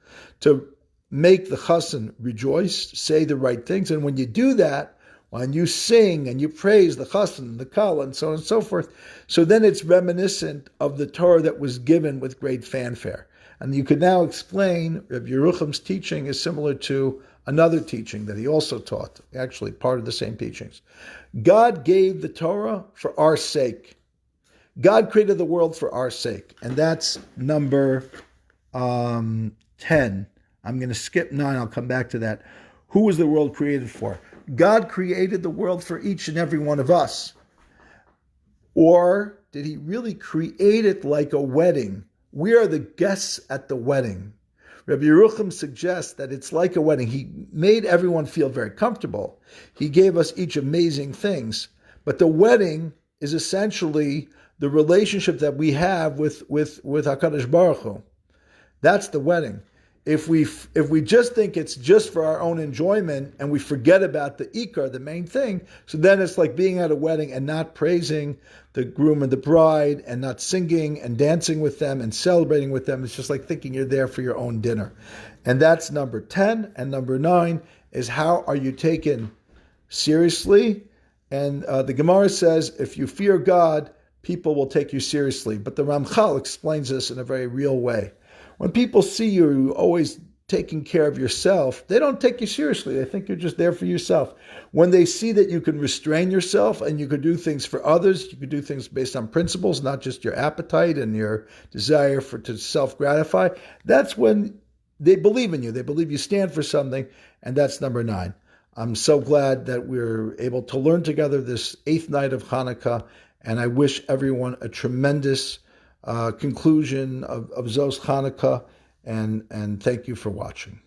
to make the Chassan rejoice, say the right things, and when you do that, when you sing and you praise the Chassan and the Kallah and so on and so forth, so then it's reminiscent of the Torah that was given with great fanfare. And you could now explain Rabbi Yerucham's teaching is similar to another teaching that he also taught, actually part of the same teachings. God gave the Torah for our sake. God created the world for our sake. And that's number 10. I'm going to skip 9. I'll come back to that. Who was the world created for? God created the world for each and every one of us. Or did he really create it like a wedding? We are the guests at the wedding. Rabbi Yerucham suggests that it's like a wedding. He made everyone feel very comfortable. He gave us each amazing things. But the wedding is essentially the relationship that we have with HaKadosh Baruch Hu. That's the wedding. If we just think it's just for our own enjoyment and we forget about the ikar, the main thing, so then it's like being at a wedding and not praising the groom and the bride and not singing and dancing with them and celebrating with them. It's just like thinking you're there for your own dinner. And that's number 10. And number 9 is, how are you taken seriously? And the Gemara says, if you fear God, people will take you seriously. But the Ramchal explains this in a very real way. When people see you always taking care of yourself, they don't take you seriously. They think you're just there for yourself. When they see that you can restrain yourself and you can do things for others, you can do things based on principles, not just your appetite and your desire to self-gratify, that's when they believe in you. They believe you stand for something, and that's number 9. I'm so glad that we're able to learn together this 8th night of Hanukkah, And I wish everyone a tremendous conclusion of Zos Hanukkah, and thank you for watching.